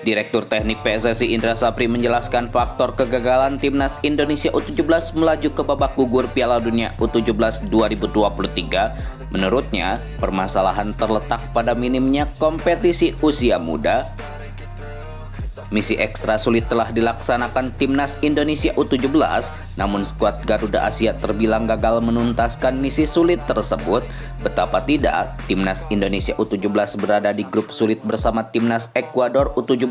Direktur Teknik PSSI Indra Sapri menjelaskan faktor kegagalan Timnas Indonesia U17 melaju ke babak gugur Piala Dunia U17 2023. Menurutnya, permasalahan terletak pada minimnya kompetisi usia muda. Misi ekstra sulit telah dilaksanakan Timnas Indonesia U17, namun skuad Garuda Asia terbilang gagal menuntaskan misi sulit tersebut. Betapa tidak, Timnas Indonesia U17 berada di grup sulit bersama Timnas Ekuador U17,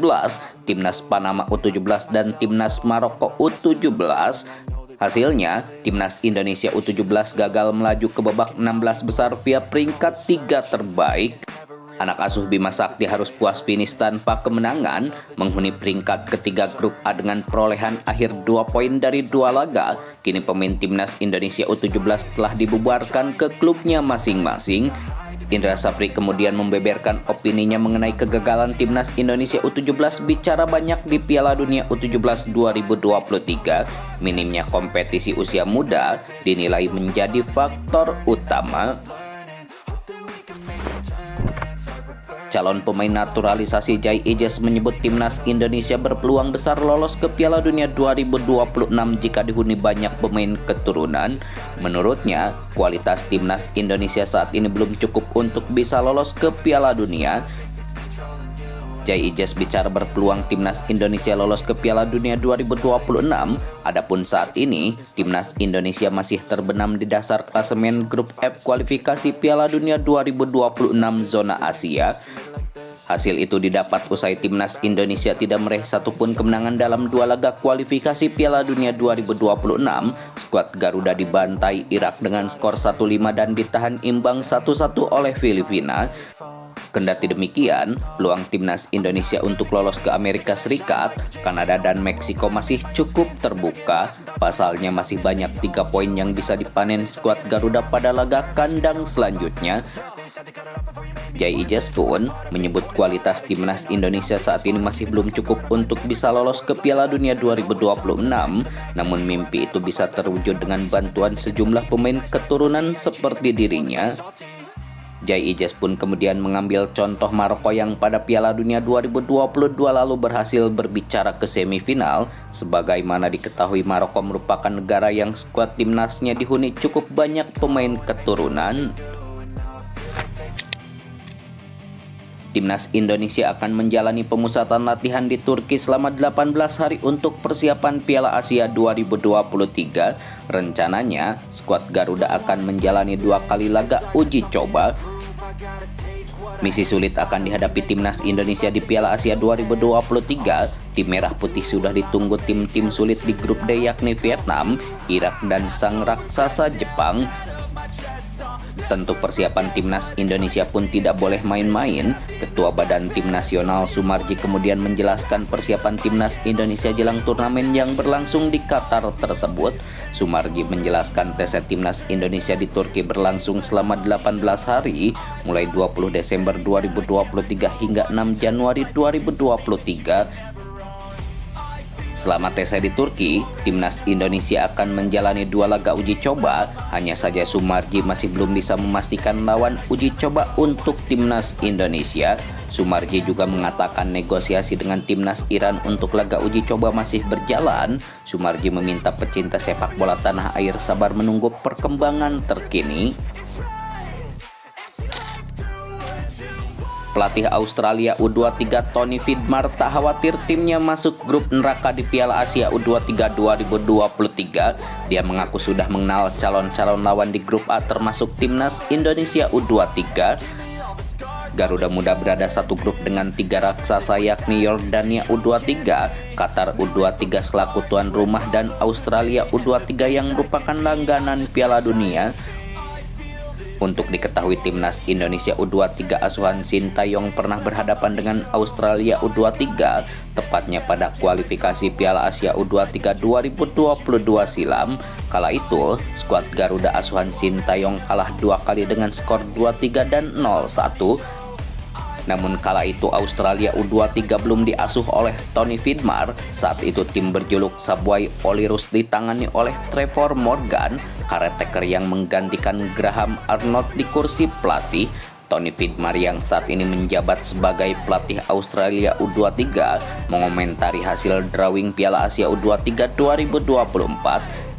Timnas Panama U17, dan Timnas Maroko U17. Hasilnya, Timnas Indonesia U17 gagal melaju ke babak 16 besar via peringkat 3 terbaik. Anak asuh Bima Sakti harus puas finish tanpa kemenangan, menghuni peringkat ketiga grup A dengan perolehan akhir 2 poin dari 2 laga. Kini pemain Timnas Indonesia U17 telah dibubarkan ke klubnya masing-masing. Indra Sapri kemudian membeberkan opininya mengenai kegagalan Timnas Indonesia U17 bicara banyak di Piala Dunia U17 2023. Minimnya kompetisi usia muda dinilai menjadi faktor utama. Calon pemain naturalisasi Jai Ijes menyebut Timnas Indonesia berpeluang besar lolos ke Piala Dunia 2026 jika dihuni banyak pemain keturunan. Menurutnya, kualitas Timnas Indonesia saat ini belum cukup untuk bisa lolos ke Piala Dunia. Jai Ijes bicara berpeluang Timnas Indonesia lolos ke Piala Dunia 2026. Adapun saat ini, Timnas Indonesia masih terbenam di dasar klasemen grup F kualifikasi Piala Dunia 2026 zona Asia. Hasil itu didapat usai Timnas Indonesia tidak meraih satupun kemenangan dalam 2 laga kualifikasi Piala Dunia 2026. Skuad Garuda dibantai Irak dengan skor 1-5 dan ditahan imbang 1-1 oleh Filipina. Kendati demikian, peluang Timnas Indonesia untuk lolos ke Amerika Serikat, Kanada, dan Meksiko masih cukup terbuka. Pasalnya masih banyak 3 poin yang bisa dipanen skuad Garuda pada laga kandang selanjutnya. Jai Ijes pun menyebut kualitas Timnas Indonesia saat ini masih belum cukup untuk bisa lolos ke Piala Dunia 2026, namun mimpi itu bisa terwujud dengan bantuan sejumlah pemain keturunan seperti dirinya. Jai Ijes pun kemudian mengambil contoh Maroko yang pada Piala Dunia 2022 lalu berhasil berbicara ke semifinal. Sebagaimana diketahui, Maroko merupakan negara yang skuad timnasnya dihuni cukup banyak pemain keturunan. Timnas Indonesia akan menjalani pemusatan latihan di Turki selama 18 hari untuk persiapan Piala Asia 2023. Rencananya, skuad Garuda akan menjalani 2 kali laga uji coba. Misi sulit akan dihadapi Timnas Indonesia di Piala Asia 2023. Tim Merah Putih sudah ditunggu tim-tim sulit di grup D yakni Vietnam, Irak, dan sang raksasa Jepang. Tentu persiapan Timnas Indonesia pun tidak boleh main-main. Ketua Badan Tim Nasional Sumarji kemudian menjelaskan persiapan Timnas Indonesia jelang turnamen yang berlangsung di Qatar tersebut. Sumarji menjelaskan tes Timnas Indonesia di Turki berlangsung selama 18 hari, mulai 20 Desember 2023 hingga 6 Januari 2023. Selama tes di Turki, Timnas Indonesia akan menjalani 2 laga uji coba. Hanya saja Sumarji masih belum bisa memastikan lawan uji coba untuk Timnas Indonesia. Sumarji juga mengatakan negosiasi dengan Timnas Iran untuk laga uji coba masih berjalan. Sumarji meminta pecinta sepak bola tanah air sabar menunggu perkembangan terkini. Pelatih Australia U23 Tony Vidmar tak khawatir timnya masuk grup neraka di Piala Asia U23 2023. Dia mengaku sudah mengenal calon-calon lawan di grup A termasuk Timnas Indonesia U23. Garuda Muda berada satu grup dengan 3 raksasa yakni Yordania U23, Qatar U23 selaku tuan rumah, dan Australia U23 yang merupakan langganan Piala Dunia. Untuk diketahui, Timnas Indonesia U23 asuhan Sintayong pernah berhadapan dengan Australia U23, tepatnya pada kualifikasi Piala Asia U23 2022 silam. Kala itu, skuad Garuda asuhan Sintayong kalah 2 kali dengan skor 2-3 dan 0-1. Namun kala itu Australia U23 belum diasuh oleh Tony Vidmar. Saat itu tim berjuluk Subway Oilers ditangani oleh Trevor Morgan, caretaker yang menggantikan Graham Arnold di kursi pelatih. Tony Vidmar yang saat ini menjabat sebagai pelatih Australia U23 mengomentari hasil drawing Piala Asia U23 2024.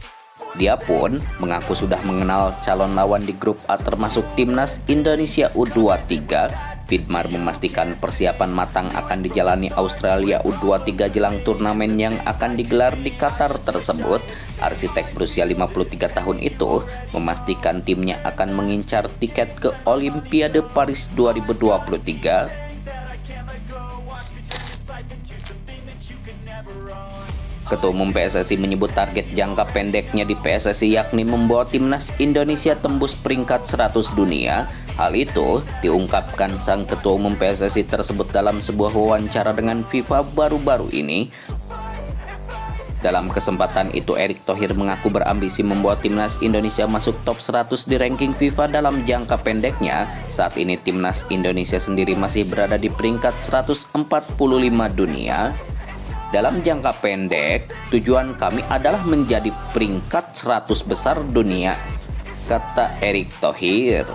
Dia pun mengaku sudah mengenal calon lawan di grup A termasuk timnas Indonesia U23. Vidmar memastikan persiapan matang akan dijalani Australia U23 jelang turnamen yang akan digelar di Qatar tersebut. Arsitek berusia 53 tahun itu memastikan timnya akan mengincar tiket ke Olimpiade Paris 2023. Ketua Umum PSSI menyebut target jangka pendeknya di PSSI yakni membawa timnas Indonesia tembus peringkat 100 dunia. Hal itu diungkapkan sang Ketua Umum PSSI tersebut dalam sebuah wawancara dengan FIFA baru-baru ini. Dalam kesempatan itu, Erick Thohir mengaku berambisi membawa timnas Indonesia masuk top 100 di ranking FIFA dalam jangka pendeknya. Saat ini timnas Indonesia sendiri masih berada di peringkat 145 dunia. Dalam jangka pendek, tujuan kami adalah menjadi peringkat 100 besar dunia, kata Erick Thohir.